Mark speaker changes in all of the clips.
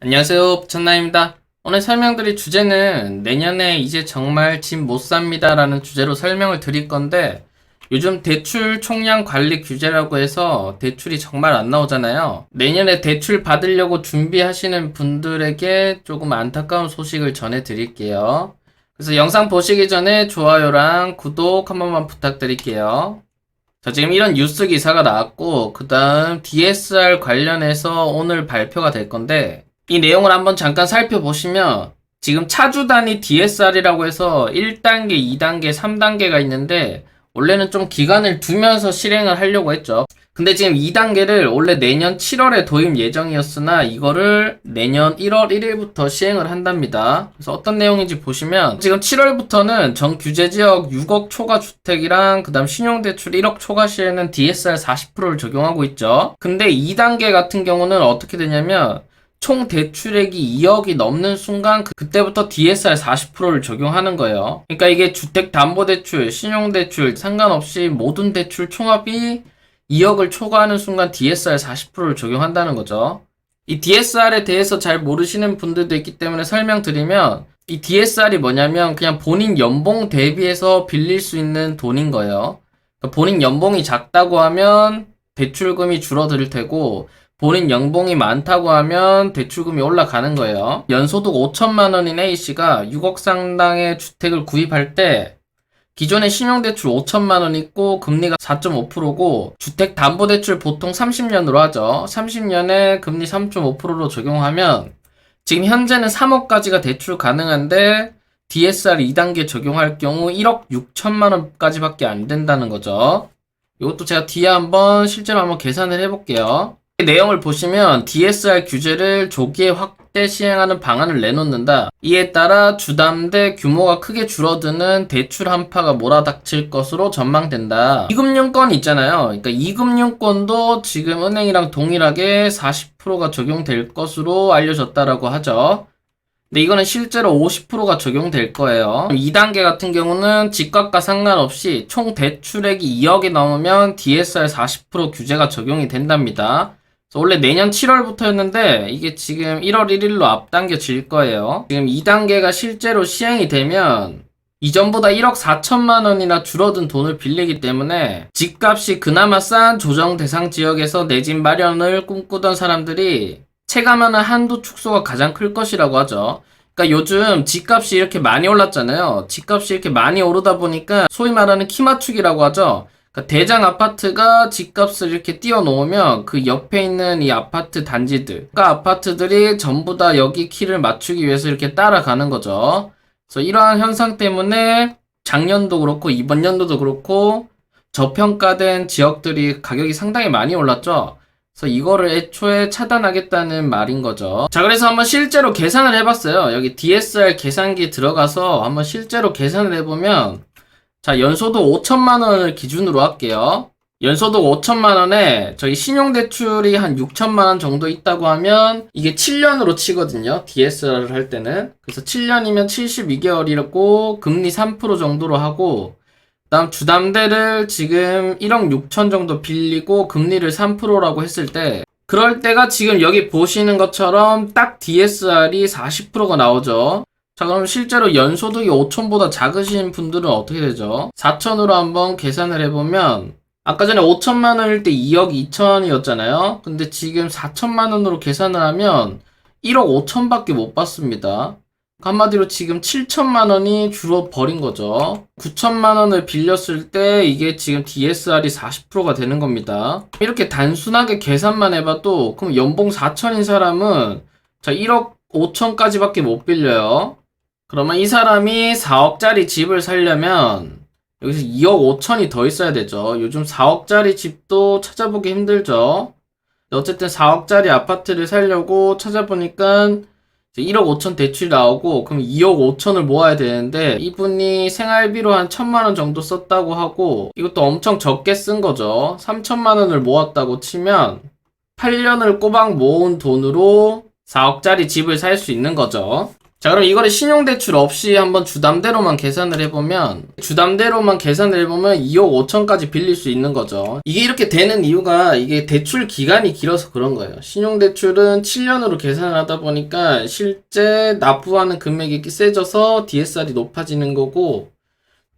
Speaker 1: 안녕하세요, 부천나입니다. 오늘 설명드릴 주제는 내년에 이제 정말 집 못 삽니다 라는 주제로 설명을 드릴 건데, 요즘 대출 총량 관리 규제라고 해서 대출이 정말 안 나오잖아요. 내년에 대출 받으려고 준비하시는 분들에게 조금 안타까운 소식을 전해드릴게요. 그래서 영상 보시기 전에 좋아요랑 구독 한 번만 부탁드릴게요. 자, 지금 이런 뉴스 기사가 나왔고, 그 다음 DSR 관련해서 오늘 발표가 될 건데, 이 내용을 한번 잠깐 살펴보시면, 지금 차주 단위 DSR이라고 해서 1단계, 2단계, 3단계가 있는데, 원래는 좀 기간을 두면서 실행을 하려고 했죠. 근데 지금 2단계를 원래 내년 7월에 도입 예정이었으나 이거를 내년 1월 1일부터 시행을 한답니다. 그래서 어떤 내용인지 보시면 지금 7월부터는 전 규제 지역 6억 초과 주택이랑 그 다음 신용대출 1억 초과 시에는 DSR 40%를 적용하고 있죠. 근데 2단계 같은 경우는 어떻게 되냐면 총 대출액이 2억이 넘는 순간 그때부터 DSR 40%를 적용하는 거예요. 그러니까 이게 주택담보대출, 신용대출 상관없이 모든 대출 총합이 2억을 초과하는 순간 DSR 40%를 적용한다는 거죠. 이 DSR에 대해서 잘 모르시는 분들도 있기 때문에 설명드리면 이 DSR이 뭐냐면 그냥 본인 연봉 대비해서 빌릴 수 있는 돈인 거예요. 그러니까 본인 연봉이 작다고 하면 대출금이 줄어들 테고 본인 연봉이 많다고 하면 대출금이 올라가는 거예요. 연소득 5천만 원인 A씨가 6억 상당의 주택을 구입할 때 기존에 신용대출 5천만 원 있고 금리가 4.5%고 주택담보대출 보통 30년으로 하죠. 30년에 금리 3.5%로 적용하면 지금 현재는 3억까지가 대출 가능한데 DSR 2단계 적용할 경우 1억 6천만 원까지밖에 안 된다는 거죠. 이것도 제가 뒤에 한번 실제로 한번 계산을 해볼게요. 내용을 보시면 DSR 규제를 조기에 확대 시행하는 방안을 내놓는다. 이에 따라 주담대 규모가 크게 줄어드는 대출 한파가 몰아닥칠 것으로 전망된다. 이금융권 있잖아요. 그러니까 이금융권도 지금 은행이랑 동일하게 40%가 적용될 것으로 알려졌다라고 하죠. 근데 이거는 실제로 50%가 적용될 거예요. 2단계 같은 경우는 집값과 상관없이 총 대출액이 2억이 넘으면 DSR 40% 규제가 적용이 된답니다. 원래 내년 7월부터였는데 이게 지금 1월 1일로 앞당겨질 거예요. 지금 2단계가 실제로 시행이 되면 이전보다 1억 4천만 원이나 줄어든 돈을 빌리기 때문에 집값이 그나마 싼 조정 대상 지역에서 내 집 마련을 꿈꾸던 사람들이 체감하는 한도 축소가 가장 클 것이라고 하죠. 그러니까 요즘 집값이 이렇게 많이 올랐잖아요. 집값이 이렇게 많이 오르다 보니까 소위 말하는 키 맞추기라고 하죠. 그러니까 대장 아파트가 집값을 이렇게 띄워놓으면 그 옆에 있는 이 아파트 단지들, 그러니까 아파트들이 전부 다 여기 키를 맞추기 위해서 이렇게 따라가는 거죠. 그래서 이러한 현상 때문에 작년도 그렇고 이번 연도도 그렇고 저평가된 지역들이 가격이 상당히 많이 올랐죠. 그래서 이거를 애초에 차단하겠다는 말인 거죠. 자, 그래서 한번 실제로 계산을 해봤어요. 여기 DSR 계산기 들어가서 한번 실제로 계산을 해보면 자, 연소득 5천만 원을 기준으로 할게요. 연소득 5천만 원에 저희 신용대출이 한 6천만 원 정도 있다고 하면 이게 7년으로 치거든요. DSR을 할 때는. 그래서 7년이면 72개월이라고 금리 3% 정도로 하고 그다음 주담대를 지금 1억 6천 정도 빌리고 금리를 3%라고 했을 때 그럴 때가 지금 여기 보시는 것처럼 딱 DSR이 40%가 나오죠. 자, 그럼 실제로 연소득이 5천보다 작으신 분들은 어떻게 되죠? 4천으로 한번 계산을 해보면 아까 전에 5천만 원일 때 2억 2천이었잖아요. 근데 지금 4천만 원으로 계산을 하면 1억 5천밖에 못 받습니다. 한마디로 지금 7천만 원이 줄어버린 거죠. 9천만 원을 빌렸을 때 이게 지금 DSR이 40%가 되는 겁니다. 이렇게 단순하게 계산만 해봐도 그럼 연봉 4천인 사람은 자 1억 5천까지밖에 못 빌려요. 그러면 이 사람이 4억짜리 집을 살려면 여기서 2억 5천이 더 있어야 되죠. 요즘 4억짜리 집도 찾아보기 힘들죠. 어쨌든 4억짜리 아파트를 살려고 찾아보니까 1억 5천 대출이 나오고 그럼 2억 5천을 모아야 되는데 이분이 생활비로 한 1천만 원 정도 썼다고 하고 이것도 엄청 적게 쓴 거죠. 3천만 원을 모았다고 치면 8년을 꼬박 모은 돈으로 4억짜리 집을 살 수 있는 거죠. 자, 그럼 이거를 신용대출 없이 한번 주담대로만 계산을 해보면 2억 5천까지 빌릴 수 있는 거죠. 이게 이렇게 되는 이유가 이게 대출 기간이 길어서 그런 거예요. 신용대출은 7년으로 계산을 하다 보니까 실제 납부하는 금액이 세져서 DSR이 높아지는 거고,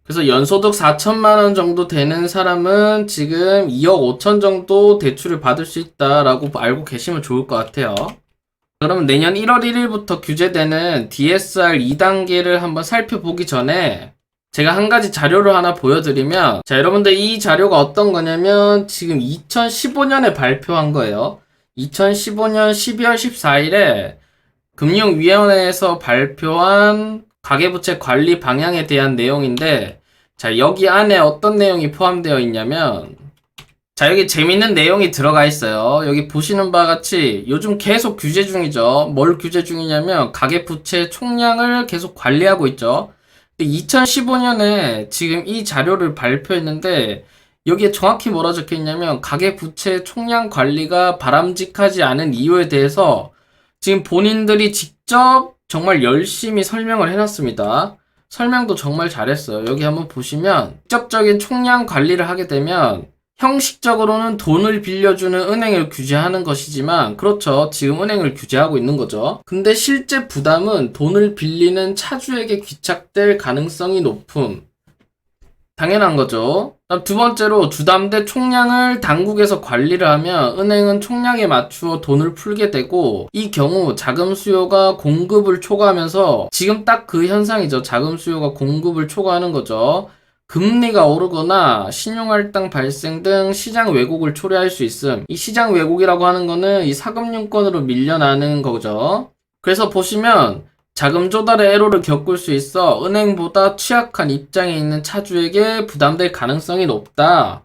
Speaker 1: 그래서 연소득 4천만 원 정도 되는 사람은 지금 2억 5천 정도 대출을 받을 수 있다라고 알고 계시면 좋을 것 같아요. 그럼 내년 1월 1일부터 규제되는 DSR 2단계를 한번 살펴보기 전에 제가 한 가지 자료를 하나 보여드리면, 자, 여러분들 이 자료가 어떤 거냐면 지금 2015년에 발표한 거예요. 2015년 12월 14일에 금융위원회에서 발표한 가계부채 관리 방향에 대한 내용인데, 자, 여기 안에 어떤 내용이 포함되어 있냐면, 자, 여기 재밌는 내용이 들어가 있어요. 여기 보시는 바와 같이 요즘 계속 규제 중이죠. 뭘 규제 중이냐면 가계부채 총량을 계속 관리하고 있죠. 2015년에 지금 이 자료를 발표했는데 여기에 정확히 뭐라 적혀 있냐면 가계부채 총량 관리가 바람직하지 않은 이유에 대해서 지금 본인들이 직접 정말 열심히 설명을 해놨습니다. 설명도 정말 잘했어요. 여기 한번 보시면 직접적인 총량 관리를 하게 되면 형식적으로는 돈을 빌려주는 은행을 규제하는 것이지만, 그렇죠. 지금 은행을 규제하고 있는 거죠. 근데 실제 부담은 돈을 빌리는 차주에게 귀착될 가능성이 높음. 당연한 거죠. 그다음 두 번째로 주담대 총량을 당국에서 관리를 하면 은행은 총량에 맞추어 돈을 풀게 되고, 이 경우 자금 수요가 공급을 초과하면서 지금 딱 그 현상이죠. 자금 수요가 공급을 초과하는 거죠. 금리가 오르거나 신용할당 발생 등 시장 왜곡을 초래할 수 있음. 이 시장 왜곡이라고 하는 거는 이 사금융권으로 밀려나는 거죠. 그래서 보시면 자금 조달의 애로를 겪을 수 있어 은행보다 취약한 입장에 있는 차주에게 부담될 가능성이 높다.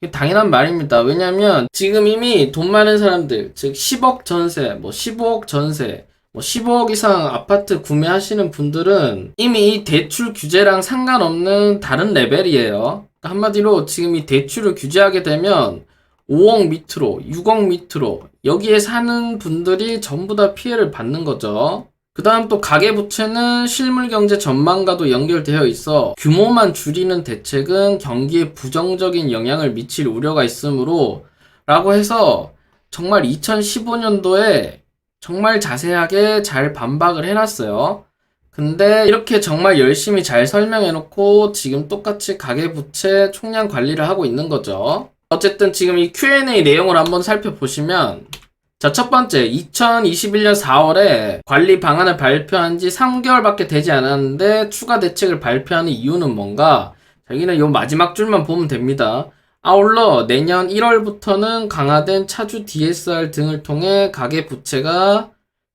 Speaker 1: 이게 당연한 말입니다. 왜냐면 지금 이미 돈 많은 사람들, 즉 10억 전세, 15억 전세, 15억 이상 아파트 구매하시는 분들은 이미 이 대출 규제랑 상관없는 다른 레벨이에요. 한마디로 지금 이 대출을 규제하게 되면 5억 밑으로, 6억 밑으로 여기에 사는 분들이 전부 다 피해를 받는 거죠. 그 다음 또 가계부채는 실물경제 전망과도 연결되어 있어 규모만 줄이는 대책은 경기에 부정적인 영향을 미칠 우려가 있으므로 라고 해서 정말 2015년도에 정말 자세하게 잘 반박을 해놨어요. 근데 이렇게 정말 열심히 잘 설명해놓고 지금 똑같이 가계부채 총량 관리를 하고 있는 거죠. 어쨌든 지금 이 Q&A 내용을 한번 살펴보시면, 자, 첫 번째, 2021년 4월에 관리 방안을 발표한 지 3개월밖에 되지 않았는데 추가 대책을 발표하는 이유는 뭔가? 자, 여기는 요 마지막 줄만 보면 됩니다. 아울러 내년 1월부터는 강화된 차주 DSR 등을 통해 가계부채가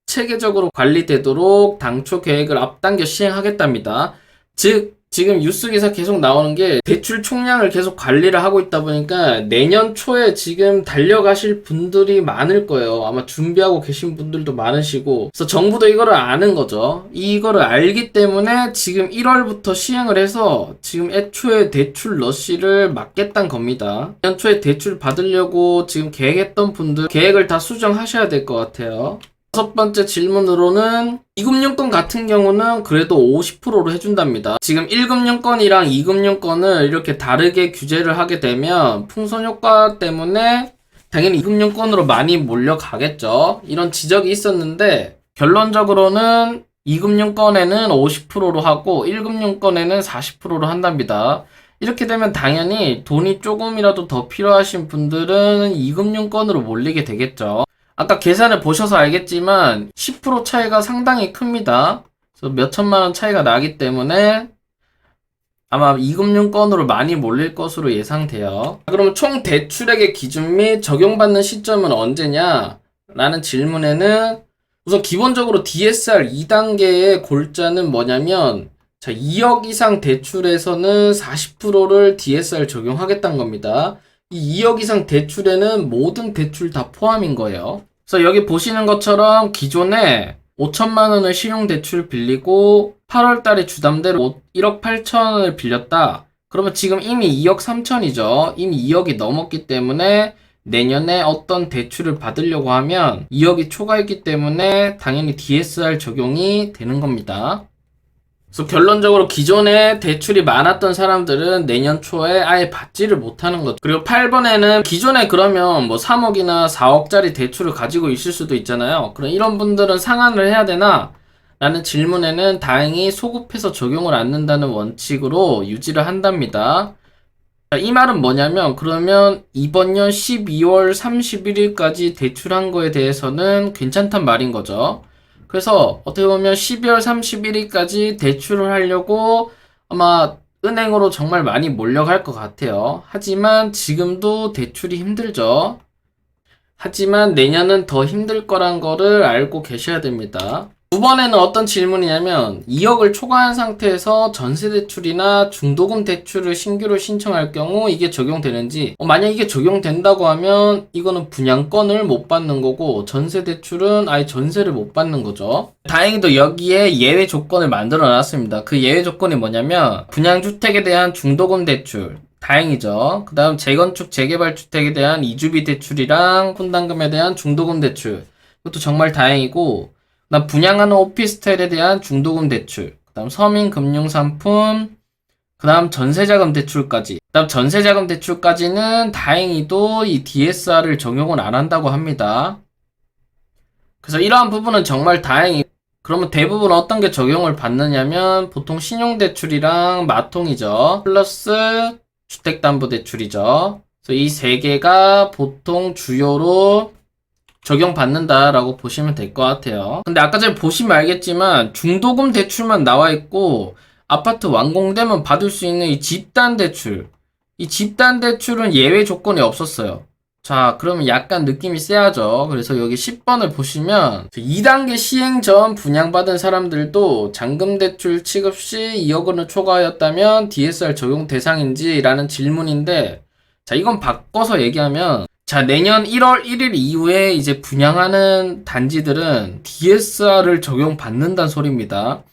Speaker 1: 체계적으로 관리되도록 당초 계획을 앞당겨 시행하겠답니다. 즉 지금 뉴스 기사 계속 나오는 게 대출 총량을 계속 관리를 하고 있다 보니까 내년 초에 지금 달려가실 분들이 많을 거예요. 아마 준비하고 계신 분들도 많으시고, 그래서 정부도 이거를 아는 거죠. 이거를 알기 때문에 지금 1월부터 시행을 해서 지금 애초에 대출 러시를 막겠다는 겁니다. 내년 초에 대출 받으려고 지금 계획했던 분들 계획을 다 수정하셔야 될 것 같아요. 다섯 번째 질문으로는 2금융권 같은 경우는 그래도 50%로 해준답니다. 지금 1금융권이랑 2금융권을 이렇게 다르게 규제를 하게 되면 풍선 효과 때문에 당연히 2금융권으로 많이 몰려가겠죠. 이런 지적이 있었는데 결론적으로는 2금융권에는 50%로 하고 1금융권에는 40%로 한답니다. 이렇게 되면 당연히 돈이 조금이라도 더 필요하신 분들은 2금융권으로 몰리게 되겠죠. 아까 계산을 보셔서 알겠지만 10% 차이가 상당히 큽니다. 그래서 몇 천만 원 차이가 나기 때문에 아마 2금융권으로 많이 몰릴 것으로 예상돼요. 그럼 총 대출액의 기준 및 적용받는 시점은 언제냐? 라는 질문에는 우선 기본적으로 DSR 2단계의 골자는 뭐냐면, 자, 2억 이상 대출에서는 40%를 DSR 적용하겠다는 겁니다. 이 2억 이상 대출에는 모든 대출 다 포함인 거예요. 그래서 여기 보시는 것처럼 기존에 5천만 원을 신용대출 빌리고 8월 달에 주담대로 1억 8천을 빌렸다. 그러면 지금 이미 2억 3천이죠. 이미 2억이 넘었기 때문에 내년에 어떤 대출을 받으려고 하면 2억이 초과했기 때문에 당연히 DSR 적용이 되는 겁니다. 그래서 결론적으로 기존에 대출이 많았던 사람들은 내년 초에 아예 받지를 못하는 거죠. 그리고 8번에는 기존에 그러면 뭐 3억이나 4억짜리 대출을 가지고 있을 수도 있잖아요. 그럼 이런 분들은 상환을 해야 되나? 라는 질문에는 다행히 소급해서 적용을 않는다는 원칙으로 유지를 한답니다. 이 말은 뭐냐면 그러면 이번 년 12월 31일까지 대출한 거에 대해서는 괜찮단 말인 거죠. 그래서 어떻게 보면 12월 31일까지 대출을 하려고 아마 은행으로 정말 많이 몰려갈 것 같아요. 하지만 지금도 대출이 힘들죠. 하지만 내년은 더 힘들 거란 거를 알고 계셔야 됩니다. 9번에는 어떤 질문이냐면 2억을 초과한 상태에서 전세대출이나 중도금 대출을 신규로 신청할 경우 이게 적용되는지, 만약 이게 적용된다고 하면 이거는 분양권을 못 받는 거고 전세대출은 아예 전세를 못 받는 거죠. 다행히도 여기에 예외 조건을 만들어 놨습니다. 그 예외 조건이 뭐냐면 분양주택에 대한 중도금 대출, 다행이죠. 그 다음 재건축 재개발 주택에 대한 이주비 대출이랑 분담금에 대한 중도금 대출, 이것도 정말 다행이고, 그다음 분양하는 오피스텔에 대한 중도금 대출, 그다음 서민금융상품, 그다음 전세자금 대출까지. 그다음 전세자금 대출까지는 다행히도 이 DSR을 적용을 안 한다고 합니다. 그래서 이러한 부분은 정말 다행히. 그러면 대부분 어떤 게 적용을 받느냐면 보통 신용대출이랑 마통이죠. 플러스 주택담보대출이죠. 그래서 이 세 개가 보통 주요로 적용받는다라고 보시면 될 것 같아요. 근데 아까 전에 보시면 알겠지만 중도금 대출만 나와 있고 아파트 완공되면 받을 수 있는 이 집단 대출, 이 집단 대출은 예외 조건이 없었어요. 자, 그러면 약간 느낌이 세하죠. 그래서 여기 10번을 보시면 2단계 시행 전 분양받은 사람들도 잔금 대출 취급 시 2억 원을 초과하였다면 DSR 적용 대상인지 라는 질문인데, 자, 이건 바꿔서 얘기하면, 자, 내년 1월 1일 이후에 이제 분양하는 단지들은 DSR을 적용받는다는 소리입니다.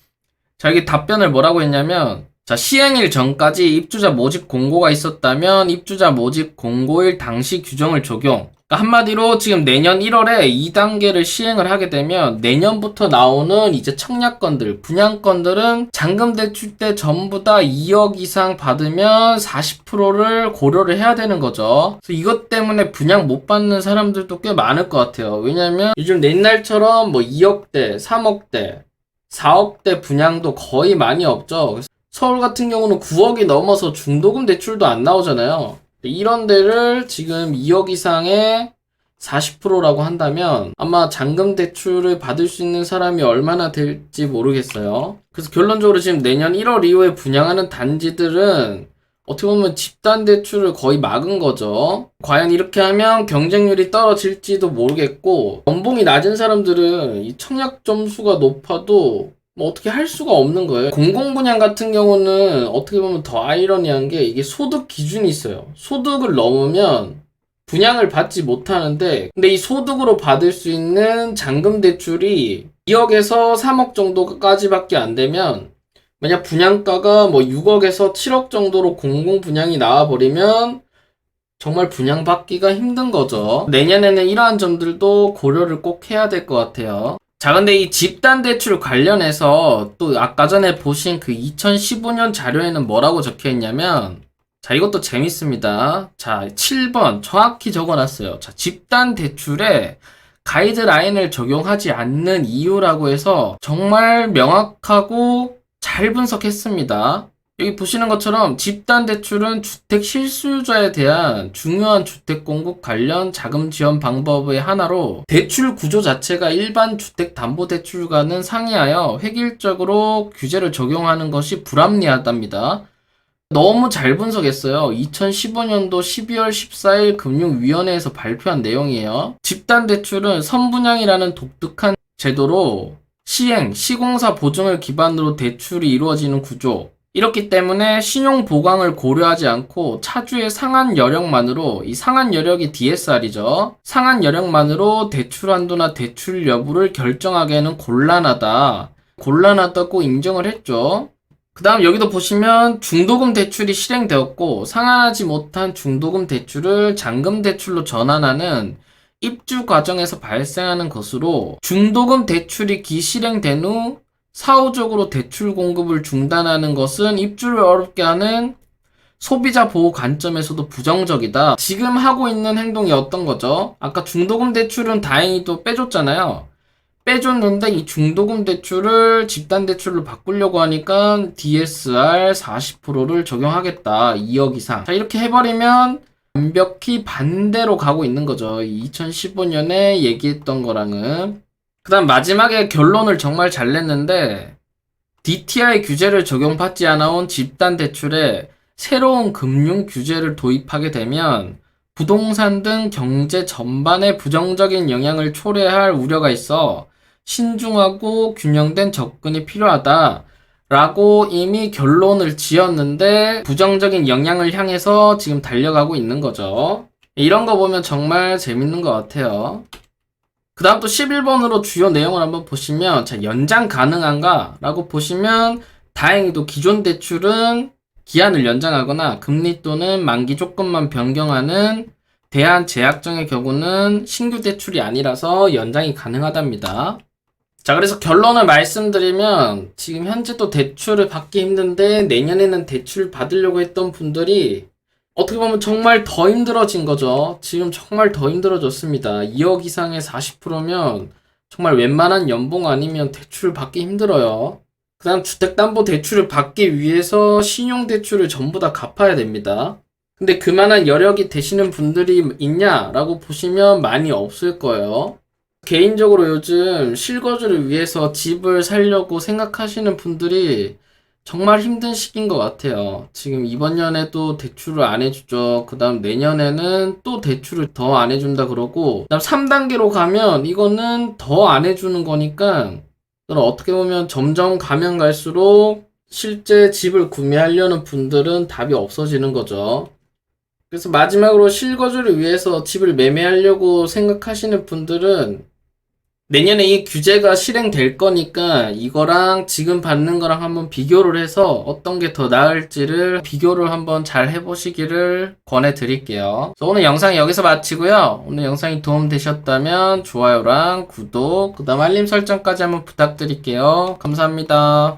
Speaker 1: 자, 여기 답변을 뭐라고 했냐면, 자, 시행일 전까지 입주자 모집 공고가 있었다면 입주자 모집 공고일 당시 규정을 적용. 그러니까 한마디로 지금 내년 1월에 2단계를 시행을 하게 되면 내년부터 나오는 이제 청약건들, 분양건들은 잔금 대출 때 전부 다 2억 이상 받으면 40%를 고려를 해야 되는 거죠. 그래서 이것 때문에 분양 못 받는 사람들도 꽤 많을 것 같아요. 왜냐면 요즘 옛날처럼 뭐 2억대, 3억대, 4억대 분양도 거의 많이 없죠. 그래서 서울 같은 경우는 9억이 넘어서 중도금 대출도 안 나오잖아요. 이런 데를 지금 2억 이상의 40%라고 한다면 아마 잔금 대출을 받을 수 있는 사람이 얼마나 될지 모르겠어요. 그래서 결론적으로 지금 내년 1월 이후에 분양하는 단지들은 어떻게 보면 집단 대출을 거의 막은 거죠. 과연 이렇게 하면 경쟁률이 떨어질지도 모르겠고, 연봉이 낮은 사람들은 이 청약 점수가 높아도 뭐 어떻게 할 수가 없는 거예요. 공공분양 같은 경우는 어떻게 보면 더 아이러니한 게 이게 소득 기준이 있어요. 소득을 넘으면 분양을 받지 못하는데, 근데 이 소득으로 받을 수 있는 잔금 대출이 2억에서 3억 정도까지밖에 안 되면, 만약 분양가가 뭐 6억에서 7억 정도로 공공분양이 나와버리면 정말 분양받기가 힘든 거죠. 내년에는 이러한 점들도 고려를 꼭 해야 될 것 같아요. 자, 근데 이 집단 대출 관련해서 또 아까 전에 보신 그 2015년 자료에는 뭐라고 적혀 있냐면, 자, 이것도 재밌습니다. 자, 7번 정확히 적어놨어요. 자, 집단 대출에 가이드라인을 적용하지 않는 이유라고 해서 정말 명확하고 잘 분석했습니다. 여기 보시는 것처럼 집단 대출은 주택 실수요자에 대한 중요한 주택 공급 관련 자금 지원 방법의 하나로 대출 구조 자체가 일반 주택 담보 대출과는 상이하여 획일적으로 규제를 적용하는 것이 불합리하답니다. 너무 잘 분석했어요. 2015년도 12월 14일 금융위원회에서 발표한 내용이에요. 집단 대출은 선분양이라는 독특한 제도로 시행, 시공사 보증을 기반으로 대출이 이루어지는 구조. 이렇기 때문에 신용 보강을 고려하지 않고 차주의 상한 여력만으로, 이 상한 여력이 DSR이죠. 상한 여력만으로 대출 한도나 대출 여부를 결정하기에는 곤란하다고 인정을 했죠. 그 다음 여기도 보시면 중도금 대출이 실행되었고 상환하지 못한 중도금 대출을 잔금 대출로 전환하는 입주 과정에서 발생하는 것으로 중도금 대출이 기실행된 후 사후적으로 대출 공급을 중단하는 것은 입주를 어렵게 하는 소비자 보호 관점에서도 부정적이다. 지금 하고 있는 행동이 어떤 거죠? 아까 중도금 대출은 다행히도 빼줬잖아요. 빼줬는데 이 중도금 대출을 집단 대출로 바꾸려고 하니까 DSR 40%를 적용하겠다. 2억 이상. 자, 이렇게 해버리면 완벽히 반대로 가고 있는 거죠. 2015년에 얘기했던 거랑은. 그 다음 마지막에 결론을 정말 잘 냈는데 DTI 규제를 적용받지 않아온 집단 대출에 새로운 금융 규제를 도입하게 되면 부동산 등 경제 전반에 부정적인 영향을 초래할 우려가 있어 신중하고 균형된 접근이 필요하다. 라고 이미 결론을 지었는데 부정적인 영향을 향해서 지금 달려가고 있는 거죠. 이런 거 보면 정말 재밌는 것 같아요. 그 다음 또 11번으로 주요 내용을 한번 보시면 자, 연장 가능한가? 라고 보시면 다행히도 기존 대출은 기한을 연장하거나 금리 또는 만기 조건만 변경하는 대한 제약정의 경우는 신규 대출이 아니라서 연장이 가능하답니다. 자, 그래서 결론을 말씀드리면 지금 현재 또 대출을 받기 힘든데 내년에는 대출 받으려고 했던 분들이 어떻게 보면 정말 더 힘들어진 거죠. 지금 정말 더 힘들어졌습니다. 2억 이상의 40%면 정말 웬만한 연봉 아니면 대출 받기 힘들어요. 그 다음 주택담보대출을 받기 위해서 신용대출을 전부 다 갚아야 됩니다. 근데 그만한 여력이 되시는 분들이 있냐라고 보시면 많이 없을 거예요. 개인적으로 요즘 실거주를 위해서 집을 살려고 생각하시는 분들이 정말 힘든 시기인 것 같아요. 지금 이번 연에도 대출을 안 해주죠. 그 다음 내년에는 또 대출을 더 안 해준다 그러고, 그 다음 3단계로 가면 이거는 더 안 해주는 거니까, 어떻게 보면 점점 가면 갈수록 실제 집을 구매하려는 분들은 답이 없어지는 거죠. 그래서 마지막으로 실거주를 위해서 집을 매매하려고 생각하시는 분들은 내년에 이 규제가 실행될 거니까 이거랑 지금 받는 거랑 한번 비교를 해서 어떤 게 더 나을지를 비교를 한번 잘 해보시기를 권해드릴게요. 오늘 영상 여기서 마치고요. 오늘 영상이 도움되셨다면 좋아요랑 구독, 그 다음 알림 설정까지 한번 부탁드릴게요. 감사합니다.